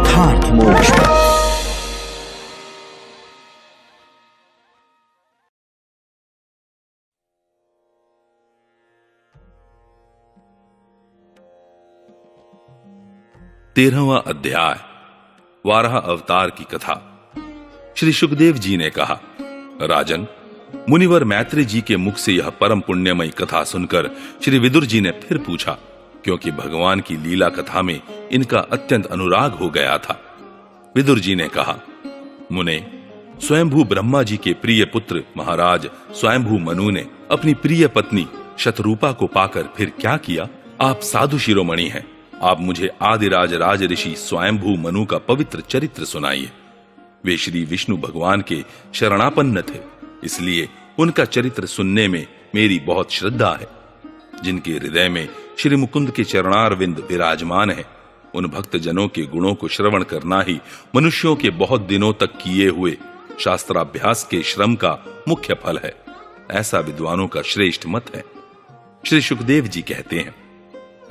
यथार्थ मोक्ष पथ। तेरहवां अध्याय, वाराह अवतार की कथा। श्री सुखदेव जी ने कहा, राजन, मुनिवर मैत्री जी के मुख से यह परम पुण्यमयी कथा सुनकर श्री विदुर जी ने फिर पूछा, क्योंकि भगवान की लीला कथा में इनका अत्यंत अनुराग हो गया था। विदुर जी ने कहा, मुने, स्वयंभू ब्रह्मा जी के प्रिय पुत्र महाराज स्वयंभू मनु ने अपनी प्रिय पत्नी शतरूपा को पाकर फिर क्या किया? आप साधु शिरोमणि हैं, आप मुझे आदिराज राज ऋषि स्वयंभू मनु का पवित्र चरित्र सुनाइए। वे श्री विष्णु भगवान के शरणापन्न थे, इसलिए उनका चरित्र सुनने में मेरी बहुत श्रद्धा है। जिनके हृदय में श्री मुकुंद के चरणारविंद विराजमान है, उन भक्त जनों के गुणों को श्रवण करना ही मनुष्यों के बहुत दिनों तक किए हुए शास्त्राभ्यास के श्रम का मुख्य फल है, ऐसा विद्वानों का श्रेष्ठ मत है। श्री सुखदेव जी कहते हैं,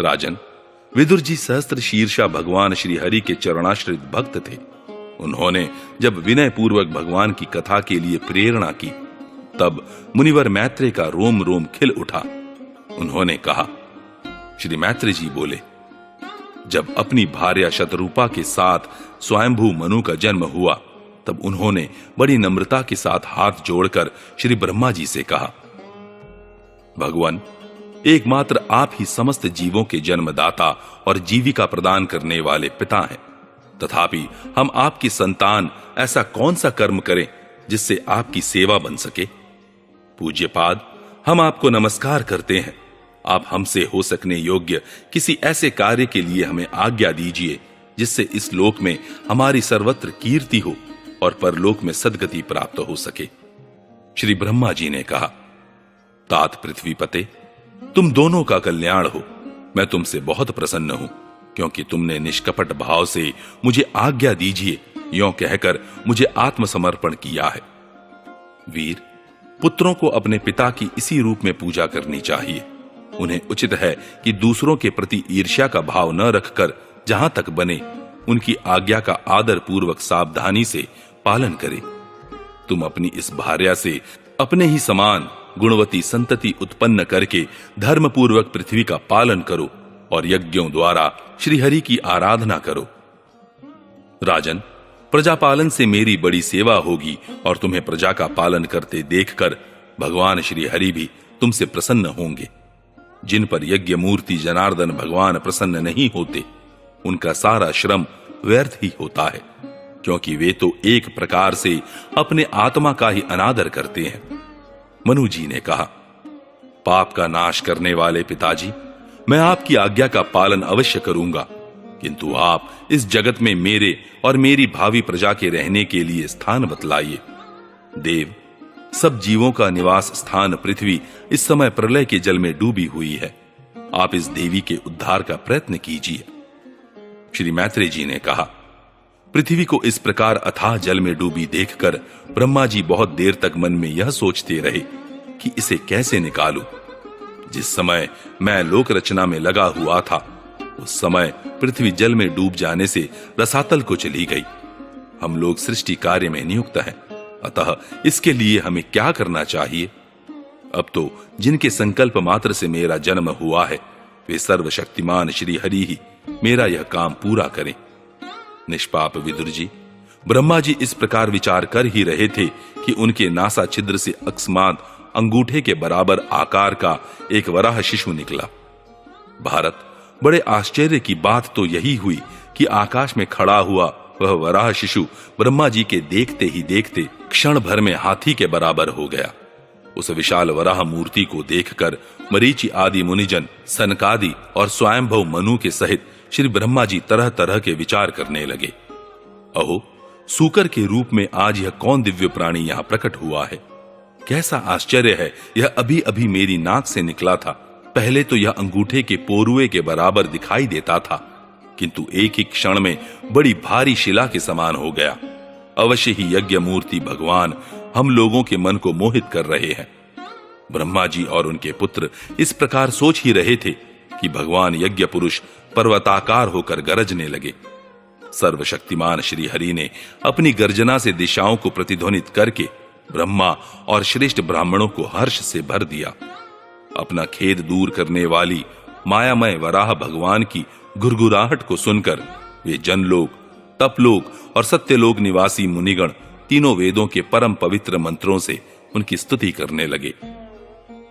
राजन, विदुर जी सहस्त्र शीर्षा भगवान श्री हरि के चरणाश्रित भक्त थे। उन्होंने जब विनय पूर्वक भगवान की कथा के लिए प्रेरणा की, तब मुनिवर मैत्रेय का रोम रोम खिल उठा। उन्होंने कहा, श्री मैत्रेय जी बोले, जब अपनी भार्या शतरूपा के साथ स्वयंभू मनु का जन्म हुआ, तब उन्होंने बड़ी नम्रता के साथ हाथ जोड़कर श्री ब्रह्मा जी से कहा, भगवान, एकमात्र आप ही समस्त जीवों के जन्मदाता और जीविका प्रदान करने वाले पिता हैं। तथापि हम आपकी संतान ऐसा कौन सा कर्म करें जिससे आपकी सेवा बन सके? पूज्यपाद, हम आपको नमस्कार करते हैं। आप हमसे हो सकने योग्य किसी ऐसे कार्य के लिए हमें आज्ञा दीजिए जिससे इस लोक में हमारी सर्वत्र कीर्ति हो और परलोक में सद्गति प्राप्त हो सके। श्री ब्रह्मा जी ने कहा, तात पृथ्वीपते, तुम दोनों का कल्याण हो। मैं तुमसे बहुत प्रसन्न हूं, क्योंकि तुमने निष्कपट भाव से मुझे आज्ञा दीजिए यों कहकर मुझे आत्मसमर्पण किया है। वीर, पुत्रों को अपने पिता की इसी रूप में पूजा करनी चाहिए। उन्हें उचित है कि दूसरों के प्रति ईर्ष्या का भाव न रखकर जहां तक बने उनकी आज्ञा का आदर पूर्वक सावधानी से पालन करें। तुम अपनी इस भार्या से अपने ही समान गुणवती संतति उत्पन्न करके धर्म पूर्वक पृथ्वी का पालन करो और यज्ञों द्वारा श्रीहरि की आराधना करो। राजन, प्रजा पालन से मेरी बड़ी सेवा होगी और तुम्हें प्रजा का पालन करते देखकर भगवान श्रीहरि भी तुमसे प्रसन्न होंगे। जिन पर यज्ञ मूर्ति जनार्दन भगवान प्रसन्न नहीं होते, उनका सारा श्रम व्यर्थ ही होता है, क्योंकि वे तो एक प्रकार से अपने आत्मा का ही अनादर करते हैं। मनु जी ने कहा, पाप का नाश करने वाले पिताजी, मैं आपकी आज्ञा का पालन अवश्य करूंगा, किंतु आप इस जगत में मेरे और मेरी भावी प्रजा के रहने के लिए स्थान बतलाइए। देव, सब जीवों का निवास स्थान पृथ्वी इस समय प्रलय के जल में डूबी हुई है। आप इस देवी के उद्धार का प्रयत्न कीजिए। श्री मैत्रेय जी ने कहा, पृथ्वी को इस प्रकार अथाह जल में डूबी देखकर ब्रह्मा जी बहुत देर तक मन में यह सोचते रहे कि इसे कैसे निकालूं। जिस समय मैं लोक रचना में लगा हुआ था, उस समय पृथ्वी जल में डूब जाने से रसातल को चली गई। हम लोग सृष्टि कार्य में नियुक्त हैं, अतः इसके लिए हमें क्या करना चाहिए? अब तो जिनके संकल्प मात्र से मेरा जन्म हुआ है, वे सर्वशक्तिमान श्री हरि ही मेरा यह काम पूरा करें। निष्पाप विदुर जी, ब्रह्मा जी इस प्रकार विचार कर ही रहे थे कि उनके नासा छिद्र से अकस्मात अंगूठे के बराबर आकार का एक वराह शिशु निकला। भारत, बड़े आश्चर्य की बात तो यही हुई कि आकाश में खड़ा हुआ वह वराह शिशु ब्रह्मा जी के देखते ही देखते क्षण भर में हाथी के बराबर हो गया। उस विशाल वराह मूर्ति को देखकर मरीचि आदि मुनिजन, सनकादि और स्वयंभव मनु के सहित श्री ब्रह्मा जी तरह तरह के विचार करने लगे। अहो, सूकर के रूप में आज यह कौन दिव्य प्राणी यहां प्रकट हुआ है? कैसा आश्चर्य है, यह अभी अभी मेरी नाक से निकला था। पहले तो यह अंगूठे के पोरुए के बराबर दिखाई देता था, किंतु एक ही क्षण में बड़ी भारी शिला के समान हो गया। अवश्य ही यज्ञ मूर्ति भगवान हम लोगों के मन को मोहित कर रहे हैं। ब्रह्मा जी और उनके पुत्र इस प्रकार सोच ही रहे थे कि भगवान यज्ञ पुरुष पर्वताकार होकर गरजने लगे। सर्वशक्तिमान श्री हरि ने अपनी गर्जना से दिशाओं को प्रतिध्वनित करके ब्रह्मा और श्रेष्ठ ब्राह्मणों को हर्ष से भर दिया। अपना खेद दूर करने वाली मायामय वराह भगवान की गुरगुराहट को सुनकर वे जनलोक, तपलोक और सत्यलोक निवासी मुनिगण तीनों वेदों के परम पवित्र मंत्रों से उनकी स्तुति करने लगे।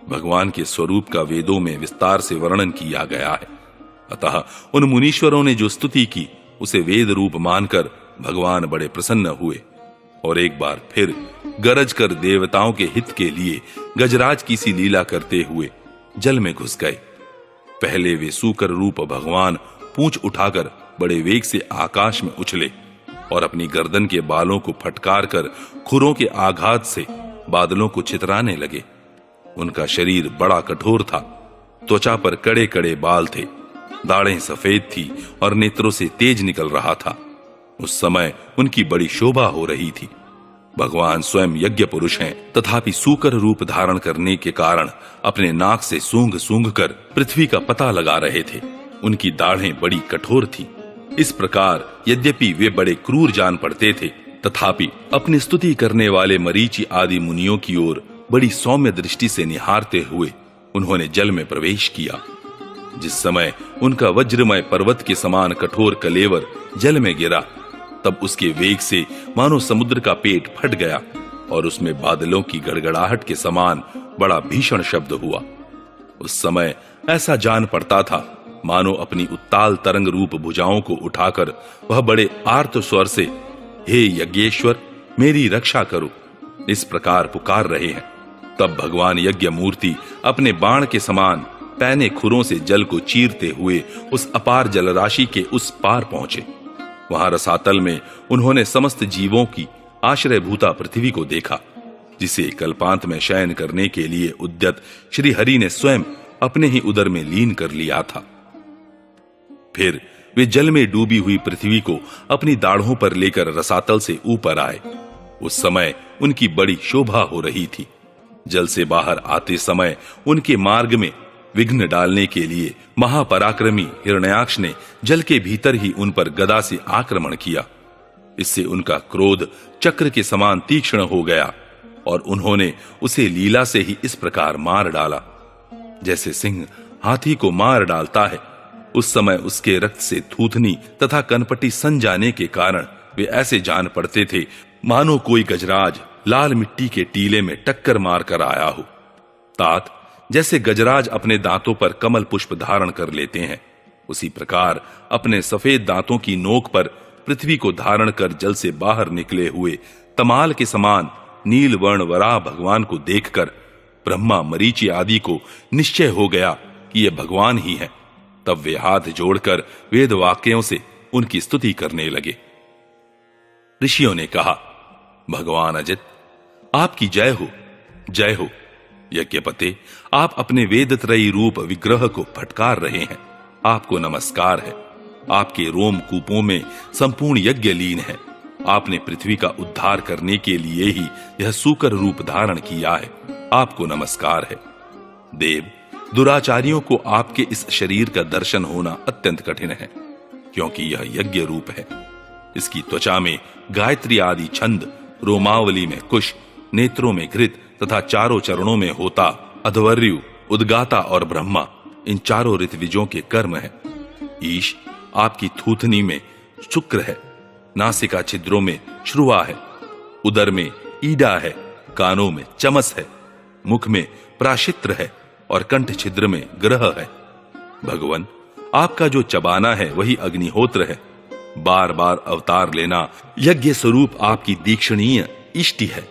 भगवान के स्वरूप का वेदों में विस्तार से वर्णन किया गया है, अतः उन मुनीश्वरों ने जो स्तुति की उसे वेद रूप मानकर भगवान बड़े प्रसन्न हुए और एक बार फिर गरज कर देवताओं के हित के लिए गजराज की सी लीला करते हुए जल में घुस गए। पहले वे सूकर रूप भगवान पूंछ उठाकर बड़े वेग से आकाश में उछले और अपनी गर्दन के बालों को फटकार कर खुरों के आघात से बादलों को छितराने लगे। उनका शरीर बड़ा कठोर था, त्वचा पर कड़े कड़े बाल थे, दाढ़ें सफेद थी और नेत्रों से तेज निकल रहा था। उस समय उनकी बड़ी शोभा हो रही थी। भगवान स्वयं यज्ञ पुरुष हैं, तथापि सूकर रूप धारण करने के कारण अपने नाक से सूंघ सूंघ कर पृथ्वी का पता लगा रहे थे। उनकी दाढ़ें बड़ी कठोर थी। इस प्रकार यद्यपि वे बड़े क्रूर जान पड़ते थे, तथापि अपनी स्तुति करने वाले मरीचि आदि मुनियों की ओर बड़ी सौम्य दृष्टि से निहारते हुए उन्होंने जल में प्रवेश किया। जिस समय उनका वज्रमय पर्वत के समान कठोर कलेवर जल में गिरा, तब उसके वेग से मानो समुद्र का पेट फट गया और उसमें बादलों की गड़गड़ाहट के समान बड़ा भीषण शब्द हुआ। उस समय ऐसा जान पड़ता था मानो अपनी उत्ताल तरंग रूप भुजाओं को उठाकर वह बड़े आर्त स्वर से हे यज्ञेश्वर मेरी रक्षा करो, इस प्रकार पुकार रहे हैं। तब भगवान यज्ञ मूर्ति अपने बाण के समान पैने खुरों से जल को चीरते हुए उस अपार जलराशि के उस पार पहुंचे। वहां रसातल में उन्होंने समस्त जीवों की आश्रयभूता पृथ्वी को देखा, जिसे कल्पांत में शयन करने के लिए उद्यत श्री हरि ने स्वयं अपने ही उदर में लीन कर लिया था। फिर वे जल में डूबी हुई पृथ्वी को अपनी दाढ़ों पर लेकर रसातल से ऊपर आए। उस समय उनकी बड़ी शोभा हो रही थी। जल से बाहर आते समय उनके मार्ग में विघ्न डालने के लिए महापराक्रमी हिरण्याक्ष ने जल के भीतर ही उन पर गदा से आक्रमण किया। इससे उनका क्रोध चक्र के समान तीक्ष्ण हो गया और उन्होंने उसे लीला से ही इस प्रकार मार डाला जैसे सिंह हाथी को मार डालता है। उस समय उसके रक्त से थूथनी तथा कनपटी सन जाने के कारण वे ऐसे जान पड़ते थे मानो कोई गजराज लाल मिट्टी के टीले में टक्कर मार कर आया हो। तात, जैसे गजराज अपने दांतों पर कमल पुष्प धारण कर लेते हैं, उसी प्रकार अपने सफेद दांतों की नोक पर पृथ्वी को धारण कर जल से बाहर निकले हुए तमाल के समान नील वर्ण वराह भगवान को देखकर ब्रह्मा मरीचि आदि को निश्चय हो गया कि ये भगवान ही हैं। तब वे हाथ जोड़कर वेद वाक्यों से उनकी स्तुति करने लगे। ऋषियों ने कहा, भगवान अजित, आपकी जय हो, जय हो। यज्ञपते, आप अपने वेदत्रयी रूप विग्रह को फटकार रहे हैं, आपको नमस्कार है। आपके रोम कूपों में संपूर्ण यज्ञ लीन है। आपने पृथ्वी का उद्धार करने के लिए ही यह सूकर रूप धारण किया है, आपको नमस्कार है। देव, दुराचारियों को आपके इस शरीर का दर्शन होना अत्यंत कठिन है, क्योंकि यह यज्ञ रूप है। इसकी त्वचा में गायत्री आदि छंद, रोमावली में कुश, नेत्रों में घृत तथा चारों चरणों में होता, अध्वर्यु, उद्गाता और ब्रह्मा, इन चारों ऋत्विजों के कर्म है। ईश, आपकी थूथनी में शुक्र है, नासिका छिद्रों में श्रुवा है, उदर में ईडा है, कानों में चमस है, मुख में प्राशित्र है और कंठ छिद्र में ग्रह है। भगवान, आपका जो चबाना है वही अग्निहोत्र है। बार बार अवतार लेना यज्ञ स्वरूप आपकी दीक्षणीय इष्टि है।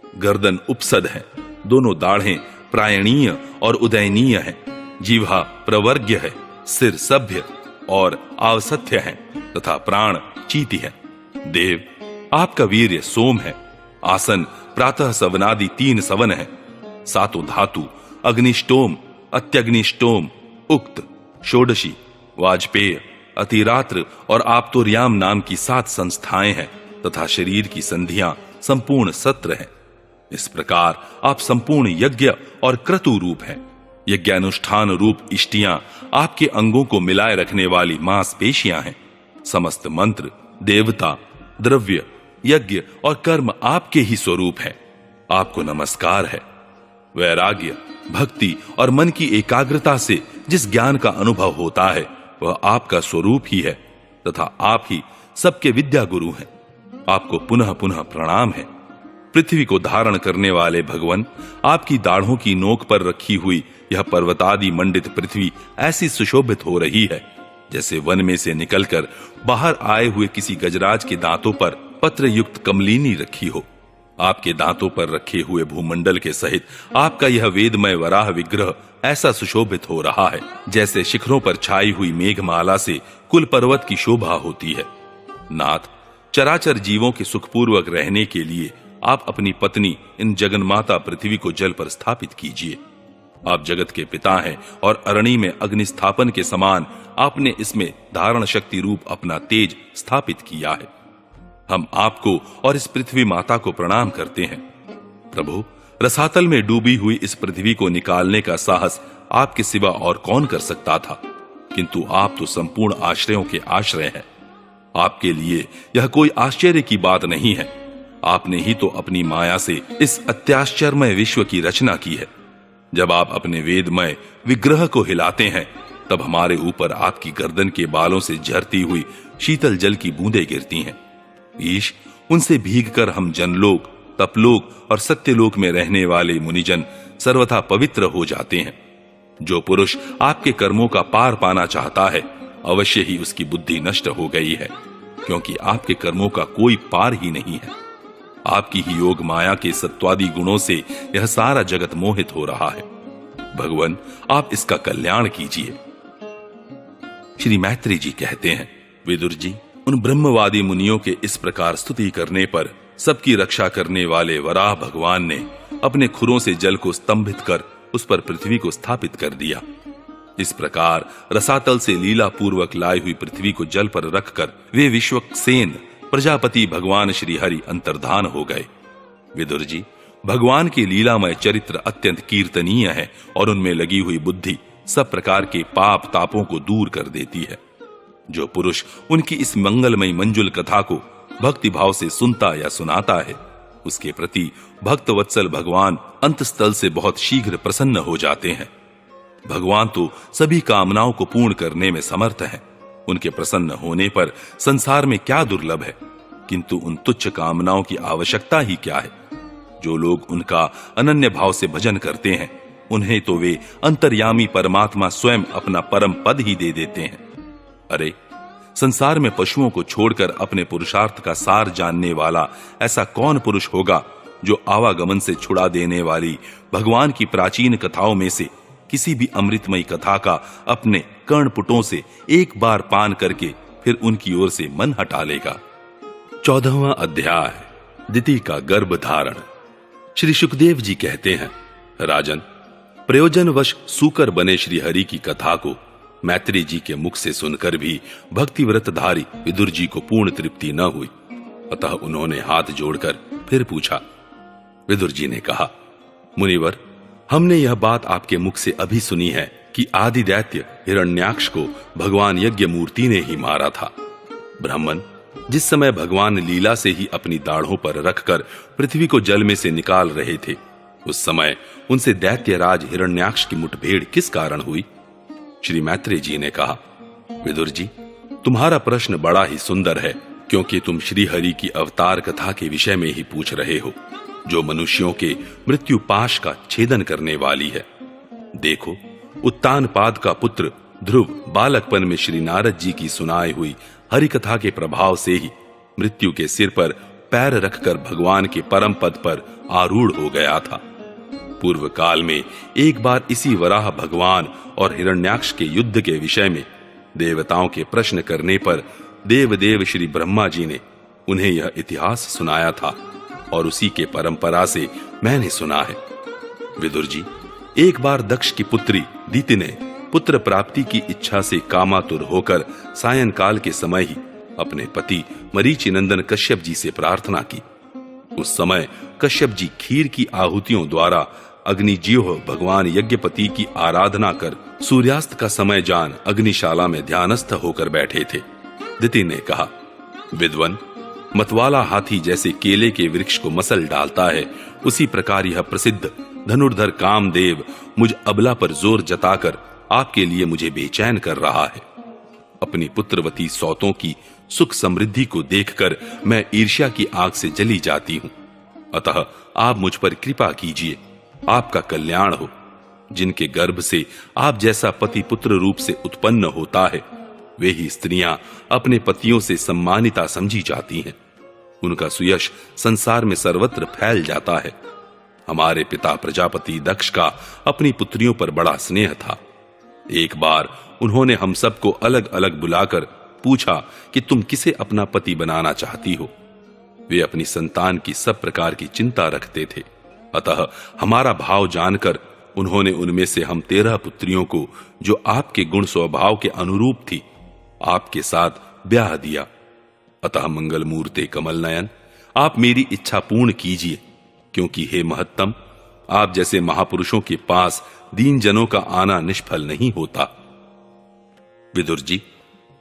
गर्दन उपसद है, दोनों दाढ़ें प्रायणीय और उदयनीय है, जीवा प्रवर्ग्य है, सिर सभ्य और आवसथ्य है तथा प्राण चीति है। देव, आपका वीर्य सोम है, आसन प्रातः सवनादि 3 सवन है, सातों धातु अग्निष्टोम, अत्यग्निष्टोम, उक्त, षोडशी, वाजपेय, अतिरात्र और आप्तोर्याम नाम की 7 संस्थाएं हैं तथा शरीर की संधियां संपूर्ण सत्र हैं। इस प्रकार आप संपूर्ण यज्ञ और क्रतु रूप हैं। यज्ञानुष्ठान रूप इष्टियां आपके अंगों को मिलाए रखने वाली मांसपेशियां हैं। समस्त मंत्र देवता, द्रव्य, यज्ञ और कर्म आपके ही स्वरूप है। आपको नमस्कार है। वैराग्य, भक्ति और मन की एकाग्रता से जिस ज्ञान का अनुभव होता है वह आपका स्वरूप ही है तथा आप ही सबके विद्या गुरु हैं। आपको पुनः पुनः प्रणाम है। पृथ्वी को धारण करने वाले भगवान, आपकी दाढ़ों की नोक पर रखी हुई यह पर्वतादि मंडित पृथ्वी ऐसी सुशोभित हो रही है जैसे वन में से निकलकर बाहर आए हुए किसी गजराज के दांतों पर पत्र युक्त कमलिनी रखी हो। आपके दांतों पर रखे हुए भूमंडल के सहित आपका यह वेदमय वराह विग्रह ऐसा सुशोभित हो रहा है जैसे शिखरों पर छाई हुई मेघमाला से कुल पर्वत की शोभा होती है। नाथ, चराचर जीवों के सुखपूर्वक रहने के लिए आप अपनी पत्नी इन जगन्माता पृथ्वी को जल पर स्थापित कीजिए। आप जगत के पिता हैं और अरणी में अग्नि स्थापन के समान आपने इसमें धारण शक्ति रूप अपना तेज स्थापित किया है। हम आपको और इस पृथ्वी माता को प्रणाम करते हैं। प्रभु, रसातल में डूबी हुई इस पृथ्वी को निकालने का साहस आपके सिवा और कौन कर सकता था, किंतु आप तो संपूर्ण आश्रयों के आश्रय हैं। आपके लिए यह कोई आश्चर्य की बात नहीं है। आपने ही तो अपनी माया से इस अत्याश्चर्यमय विश्व की रचना की है। जब आप अपने वेदमय विग्रह को हिलाते हैं तब हमारे ऊपर आपकी गर्दन के बालों से झरती हुई शीतल जल की बूंदें गिरती हैं। ईश, उनसे भीगकर हम जनलोक, तपलोक और सत्यलोक में रहने वाले मुनिजन सर्वथा पवित्र हो जाते हैं। जो पुरुष आपके कर्मों का पार पाना चाहता है अवश्य ही उसकी बुद्धि नष्ट हो गई है, क्योंकि आपके कर्मों का कोई पार ही नहीं है। आपकी ही योग माया के सत्वादि गुणों से यह सारा जगत मोहित हो रहा है। भगवान, आप इसका कल्याण कीजिए। श्री मैत्री जी कहते हैं, विदुर जी, उन ब्रह्मवादी मुनियों के इस प्रकार स्तुति करने पर सबकी रक्षा करने वाले वराह भगवान ने अपने खुरों से जल को स्तंभित कर उस पर पृथ्वी को स्थापित कर दिया। इस प्रकार रसातल से लीला पूर्वक लाई हुई पृथ्वी को जल पर रखकर वे विश्वक्सेन प्रजापति भगवान श्री हरि अंतर्धान हो गए। विदुर जी, भगवान की लीलामय चरित्र अत्यंत कीर्तनीय है और उनमें लगी हुई बुद्धि सब प्रकार के पाप तापों को दूर कर देती है। जो पुरुष उनकी इस मंगलमयी मंजुल कथा को भक्ति भाव से सुनता या सुनाता है उसके प्रति भक्त वत्सल भगवान अंतस्थल से बहुत शीघ्र प्रसन्न हो जाते हैं। भगवान तो सभी कामनाओं को पूर्ण करने में समर्थ हैं। उनके प्रसन्न होने पर संसार में क्या दुर्लभ है, किंतु उन तुच्छ कामनाओं की आवश्यकता ही क्या है। जो लोग उनका अनन्य भाव से भजन करते हैं उन्हें तो वे अंतर्यामी परमात्मा स्वयं अपना परम पद ही दे देते हैं। अरे, संसार में पशुओं को छोड़कर अपने पुरुषार्थ का सार जानने वाला ऐसा कौन पुरुष होगा जो आवागमन से छुड़ा देने वाली भगवान की प्राचीन कथाओं में से किसी भी अमृतमयी कथा का अपने कर्णपुटों से एक बार पान करके फिर उनकी ओर से मन हटा लेगा। 14वां अध्याय, दिति का गर्भ धारण। श्री सुखदेव जी कहते हैं, राजन, प्रयोजनवश सूकर बने श्री हरि की कथा को मैत्री जी के मुख से सुनकर भी भक्तिव्रतधारी विदुर जी को पूर्ण तृप्ति न हुई। अतः उन्होंने हाथ जोड़कर फिर पूछा। विदुर जी ने कहा, मुनिवर, हमने यह बात आपके मुख से अभी सुनी है कि आदि दैत्य हिरण्याक्ष को भगवान यज्ञ मूर्ति ने ही मारा था। ब्राह्मण, जिस समय भगवान लीला से ही अपनी दाढ़ों पर रखकर पृथ्वी को जल में से निकाल रहे थे उस समय उनसे दैत्यराज हिरण्याक्ष की मुठभेड़ किस कारण हुई? श्री मैत्री जी ने कहा, विदुर जी, तुम्हारा प्रश्न बड़ा ही सुंदर है, क्योंकि तुम श्री हरि की अवतार कथा के विषय में ही पूछ रहे हो, जो मनुष्यों के मृत्यु पाश का छेदन करने वाली है। देखो, उत्तानपाद का पुत्र ध्रुव बालकपन में श्री नारद जी की सुनाई हुई हरि कथा के प्रभाव से ही मृत्यु के सिर पर पैर रखकर भगवान के परम पद पर आरूढ़ हो गया था। पूर्व काल में एक बार इसी वराह भगवान और हिरण्याक्ष के युद्ध के विषय में देवताओं के प्रश्न करने पर देवदेव श्री ब्रह्मा जी ने उन्हें यह इतिहास सुनाया था और उसी के परंपरा से मैंने सुना है। विदुर जी, एक बार दक्ष की पुत्री दिति ने पुत्र प्राप्ति की इच्छा से कामातुर होकर सायंकाल के समय ही अपने पति मरीचिनंदन कश्यप जी से प्रार्थना की। उस समय कश्यप जी खीर की आहुतियों द्वारा अग्निजीव भगवान यज्ञपति की आराधना कर सूर्यास्त का समय जान अग्निशाला में ध्यानस्थ होकर बैठे थे। दिति ने कहा, विद्वन मतवाला हाथी जैसे केले के वृक्ष को मसल डालता है, उसी प्रकार यह प्रसिद्ध धनुर्धर कामदेव मुझ अबला पर जोर जताकर आपके लिए मुझे बेचैन कर रहा है। अपनी पुत्रवती सौतों की सुख समृद्धि को देखकर मैं ईर्ष्या की आग से जली जाती हूं। अतः आप मुझ पर कृपा कीजिए, आपका कल्याण हो। जिनके गर्भ से आप जैसा पति पुत्र रूप से उत्पन्न होता है, वे ही स्त्रियां अपने पतियों से सम्मानिता समझी जाती हैं। उनका सुयश संसार में सर्वत्र फैल जाता है। हमारे पिता प्रजापति दक्ष का अपनी पुत्रियों पर बड़ा स्नेह था। एक बार उन्होंने हम सबको अलग अलग बुलाकर पूछा कि तुम किसे अपना पति बनाना चाहती हो। वे अपनी संतान की सब प्रकार की चिंता रखते थे। अतः हमारा भाव जानकर उन्होंने उनमें से हम 13 पुत्रियों को, जो आपके गुण स्वभाव के अनुरूप थी, आपके साथ ब्याह दिया। अतः मंगल मूर्ते कमल नयन, आप मेरी इच्छा पूर्ण कीजिए, क्योंकि हे महत्तम, आप जैसे महापुरुषों के पास दीन जनों का आना निष्फल नहीं होता। विदुर जी,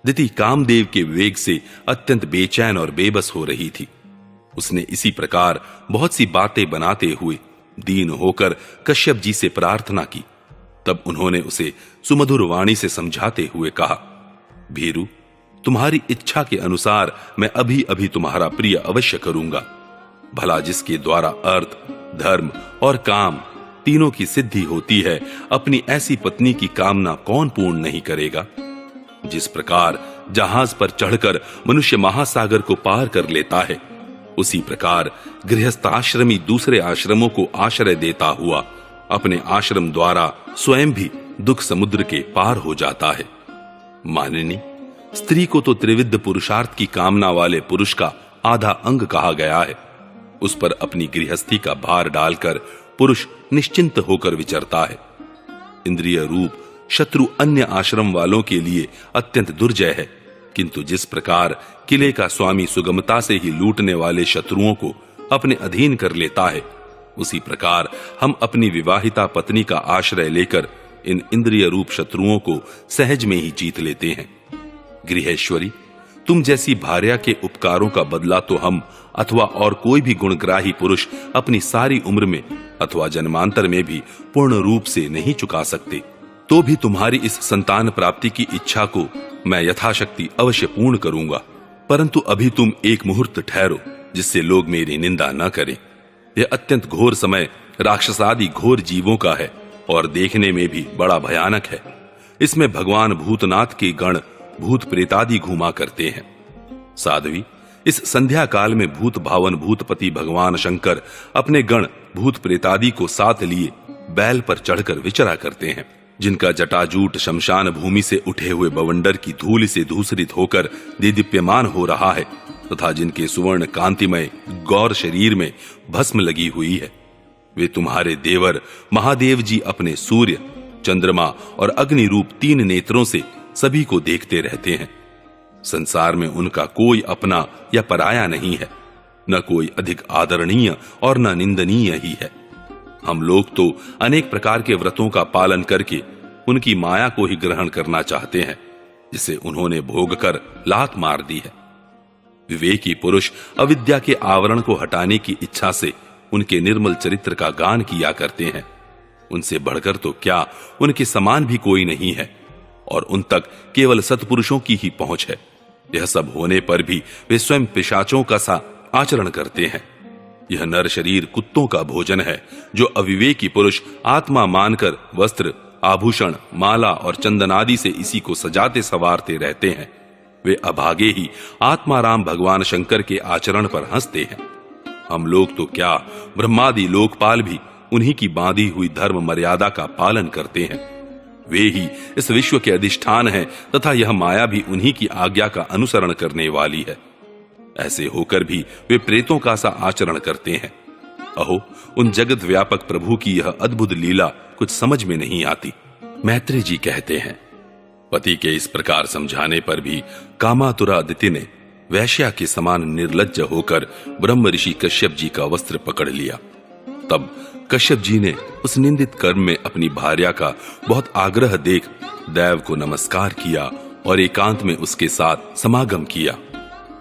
दिति कामदेव के वेग से अत्यंत बेचैन और बेबस हो रही थी। उसने इसी प्रकार बहुत सी बातें बनाते हुए दीन होकर कश्यप जी से प्रार्थना की। तब उन्होंने उसे सुमधुर वाणी से समझाते हुए कहा, भीरू, तुम्हारी इच्छा के अनुसार मैं अभी अभी तुम्हारा प्रिय अवश्य करूंगा। भला जिसके द्वारा अर्थ, धर्म और काम तीनों की सिद्धि होती है, अपनी ऐसी पत्नी की कामना कौन पूर्ण नहीं करेगा। जिस प्रकार जहाज पर चढ़कर मनुष्य महासागर को पार कर लेता है, उसी प्रकार गृहस्थाश्रमी दूसरे आश्रमों को आश्रय देता हुआ अपने आश्रम द्वारा स्वयं भी दुख समुद्र के पार हो जाता है। मानिनी, स्त्री को तो त्रिविध पुरुषार्थ की कामना वाले पुरुष का आधा अंग कहा गया है। उस पर अपनी गृहस्थी का भार डालकर पुरुष निश्चिंत होकर विचरता है। इंद्रिय रूप शत्रु अन्य आश्रम वालों के लिए अत्यंत दुर्जय है, किंतु जिस प्रकार किले का स्वामी सुगमता से ही लूटने वाले शत्रुओं को अपने अधीन कर लेता है, उसी प्रकार हम अपनी विवाहिता पत्नी का आश्रय लेकर इन इंद्रिय रूप शत्रुओं को सहज में ही जीत लेते हैं। गृहेश्वरी, तुम जैसी भार्या के उपकारों का बदला तो हम अथवा और कोई भी गुणग्राही पुरुष अपनी सारी उम्र में अथवा जन्मांतर में भी पूर्ण रूप से नहीं चुका सकते। तो भी तुम्हारी इस संतान प्राप्ति की इच्छा को मैं यथाशक्ति अवश्य पूर्ण करूंगा। परंतु अभी तुम एक मुहूर्त ठहरो, जिससे लोग मेरी निंदा न करें। यह अत्यंत घोर समय राक्षसादि घोर जीवों का है और देखने में भी बड़ा भयानक है। इसमें भगवान भूतनाथ के गण भूत प्रेतादि घूमा करते हैं। साध्वी, इस संध्या काल में भूत भावन भूतपति भगवान शंकर अपने गण भूत प्रेतादि को साथ लिए बैल पर चढ़कर विचरा करते हैं। जिनका जटाजूट शमशान भूमि से उठे हुए बवंडर की धूल से धूसरित होकर दीदीप्यमान हो रहा है, तथा जिनके सुवर्ण कांतिमय गौर शरीर में भस्म लगी हुई है, वे तुम्हारे देवर महादेव जी अपने सूर्य, चंद्रमा और अग्नि रूप 3 नेत्रों से सभी को देखते रहते हैं। संसार में उनका कोई अपना या पराया नहीं है, न कोई अधिक आदरणीय और न निंदनीय ही है। हम लोग तो अनेक प्रकार के व्रतों का पालन करके उनकी माया को ही ग्रहण करना चाहते हैं, जिसे उन्होंने भोग कर लात मार दी है। विवेकी पुरुष अविद्या के आवरण को हटाने की इच्छा से उनके निर्मल चरित्र का गान किया करते हैं। उनसे बढ़कर तो क्या उनके समान भी कोई नहीं है, और उन तक केवल सत्पुरुषों की ही पहुंच है। यह सब होने पर भी वे स्वयं पिशाचों का सा आचरण करते हैं। यह नर शरीर कुत्तों का भोजन है, जो अविवेकी पुरुष आत्मा मानकर वस्त्र, आभूषण, माला और चंदनादि से इसी को सजाते संवारते रहते हैं। वे अभागे ही आत्माराम भगवान शंकर के आचरण पर हंसते हैं। हम लोग तो क्या, ब्रह्मादि लोकपाल भी उन्हीं की बांधी हुई धर्म मर्यादा का पालन करते हैं। वे ही इस विश्व के अधिष्ठान हैं तथा यह माया भी उन्हीं की आज्ञा का अनुसरण करने वाली है। ऐसे होकर भी वे प्रेतों का सा आचरण करते हैं। अहो, उन जगत व्यापक प्रभु की यह अद्भुत लीला कुछ समझ में नहीं आती। मैत्री जी कहते हैं, पति के इस प्रकार समझाने पर भी कामातुरा अदिति ने वैश्या के समान निर्लज्ज होकर ब्रह्म ऋषि कश्यप जी का वस्त्र पकड़ लिया। तब कश्यप जी ने उस निंदित कर्म में अपनी भार्या का बहुत आग्रह देख दैव को नमस्कार किया और एकांत में उसके साथ समागम किया।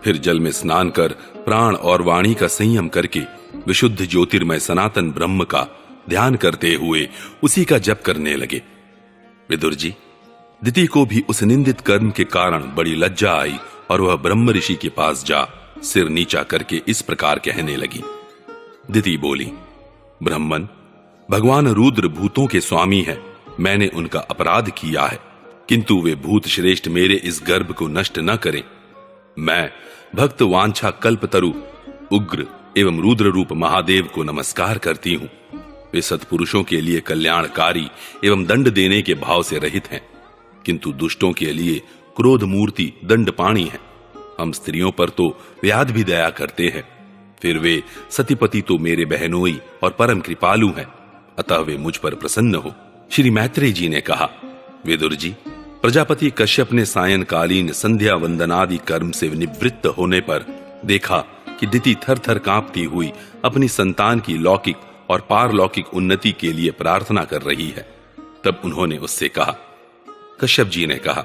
फिर जल में स्नान कर प्राण और वाणी का संयम करके विशुद्ध ज्योतिर्मय सनातन ब्रह्म का ध्यान करते हुए उसी का जप करने लगे। विदुर जी, दिति को भी उस निंदित कर्म के कारण बड़ी लज्जा आई और वह ब्रह्म ऋषि के पास जा सिर नीचा करके इस प्रकार कहने लगी। दिति बोली, ब्रह्मन, भगवान रुद्र भूतों के स्वामी हैं। मैंने उनका अपराध किया है, किंतु वे भूत श्रेष्ठ मेरे इस गर्भ को नष्ट न करें। मैं भक्त वांछा कल्पतरु उग्र एवं रुद्र रूप महादेव को नमस्कार करती हूं। वे सत्पुरुषों के लिए कल्याणकारी एवं दंड देने के भाव से रहित हैं, किंतु दुष्टों के लिए क्रोध मूर्ति दंडपाणी है। हम स्त्रियों पर तो व्याध भी दया करते हैं, फिर वे सतीपति तो मेरे बहनोई और परम कृपालु हैं, अतः वे मुझ पर प्रसन्न हो। श्री मैत्रेय जी ने कहा, विदुर जी, प्रजापति कश्यप ने सायंकालीन संध्या वंदनादि कर्म से निवृत्त होने पर देखा कि दिति थर थर कांपती हुई अपनी संतान की लौकिक और पारलौकिक उन्नति के लिए प्रार्थना कर रही है। तब उन्होंने उससे कहा, कश्यप जी ने कहा,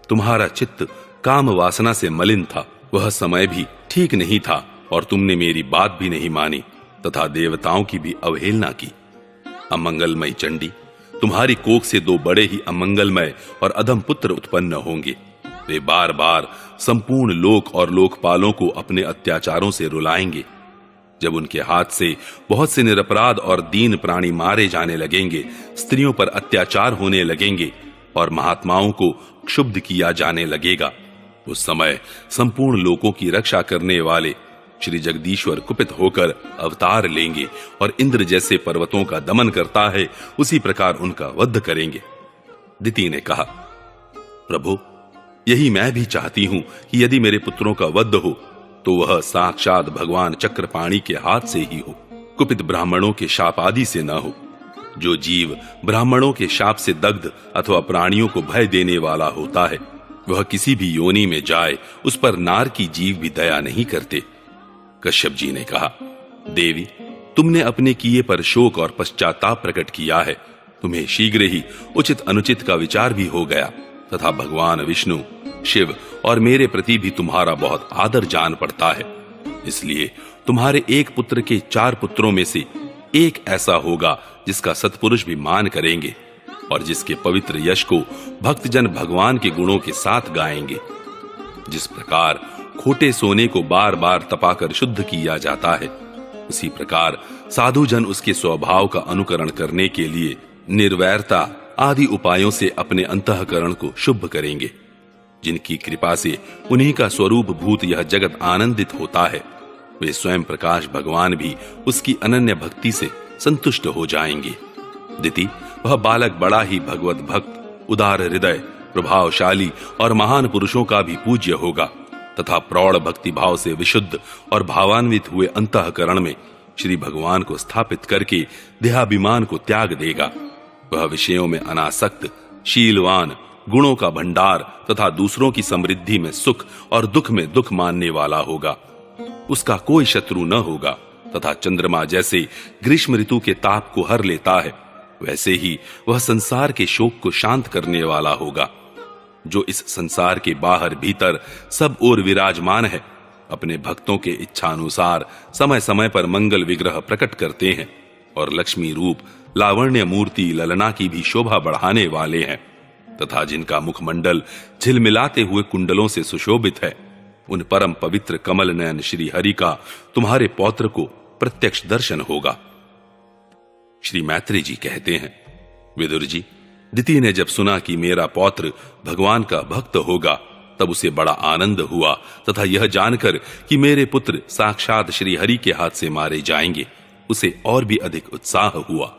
तुम्हारा चित्त काम वासना से मलिन था, वह समय भी ठीक नहीं था और तुमने मेरी बात भी नहीं मानी तथा देवताओं की भी अवहेलना की। अमंगलमयी चंडी, तुम्हारी कोख से दो बड़े ही अमंगलमय और अधम पुत्र उत्पन्न होंगे। वे बार बार संपूर्ण लोक और लोकपालों को अपने अत्याचारों से रुलाएंगे। जब उनके हाथ से बहुत से निरपराध और दीन प्राणी मारे जाने लगेंगे, स्त्रियों पर अत्याचार होने लगेंगे और महात्माओं को क्षुब्ध किया जाने लगेगा, उस समय संपूर्ण लोकों की रक्षा करने वाले श्री जगदीश्वर कुपित होकर अवतार लेंगे और इंद्र जैसे पर्वतों का दमन करता है उसी प्रकार उनका वध करेंगे। दिति ने कहा, प्रभु, यही मैं भी चाहती हूं कि यदि मेरे पुत्रों का वध हो तो वह साक्षात भगवान चक्रपाणी के हाथ से ही हो, कुपित ब्राह्मणों के शाप आदि से न हो। जो जीव ब्राह्मणों के शाप से दग्ध अथवा प्राणियों को भय देने वाला होता है, वह किसी भी योनि में जाए उस पर नार की जीव भी दया नहीं करते। कश्यप जी ने कहा, देवी, तुमने अपने किए पर शोक और पश्चाताप प्रकट किया है। तुम्हें शीघ्र ही उचित अनुचित का विचार भी हो गया तथा भगवान विष्णु, शिव और मेरे प्रति भी तुम्हारा बहुत आदर जान पड़ता है। इसलिए तुम्हारे एक पुत्र के 4 पुत्रों में से एक ऐसा होगा जिसका सत्पुरुष भी मान करेंगे और जिसके पवित्र यश को भक्तजन भगवान के गुणों के साथ गाएंगे। जिस प्रकार खोटे सोने को बार बार तपाकर शुद्ध किया जाता है, उसी प्रकार साधु जन उसके स्वभाव का अनुकरण करने के लिए निर्वैरता आदि उपायों से अपने अंतःकरण को शुभ करेंगे। जिनकी कृपा से उन्हीं का स्वरूप भूत यह जगत आनंदित होता है, वे स्वयं प्रकाश भगवान भी उसकी अनन्य भक्ति से संतुष्ट हो जाएंगे। दिति, वह बालक बड़ा ही भगवत भक्त, उदार हृदय, प्रभावशाली और महान पुरुषों का भी पूज्य होगा तथा प्रौढ़ भक्ति भाव से विशुद्ध और भावान्वित हुए अंतःकरण में श्री भगवान को स्थापित करके देहाभिमान को त्याग देगा। वह विषयों में अनासक्त, शीलवान, गुणों का भंडार तथा दूसरों की समृद्धि में सुख और दुख में दुख मानने वाला होगा। उसका कोई शत्रु न होगा तथा चंद्रमा जैसे ग्रीष्म ऋतु के ताप को हर लेता है, वैसे ही वह संसार के शोक को शांत करने वाला होगा। जो इस संसार के बाहर भीतर सब ओर विराजमान है, अपने भक्तों के इच्छानुसार समय समय पर मंगल विग्रह प्रकट करते हैं और लक्ष्मी रूप लावण्य मूर्ति ललना की भी शोभा बढ़ाने वाले हैं तथा जिनका मुखमंडल झिलमिलाते हुए कुंडलों से सुशोभित है, उन परम पवित्र कमल नयन श्री हरि का तुम्हारे पौत्र को प्रत्यक्ष दर्शन होगा। श्री मैत्रेय जी कहते हैं, विदुर जी, दिति ने जब सुना कि मेरा पौत्र भगवान का भक्त होगा, तब उसे बड़ा आनंद हुआ तथा यह जानकर कि मेरे पुत्र साक्षात श्री हरि के हाथ से मारे जाएंगे, उसे और भी अधिक उत्साह हुआ।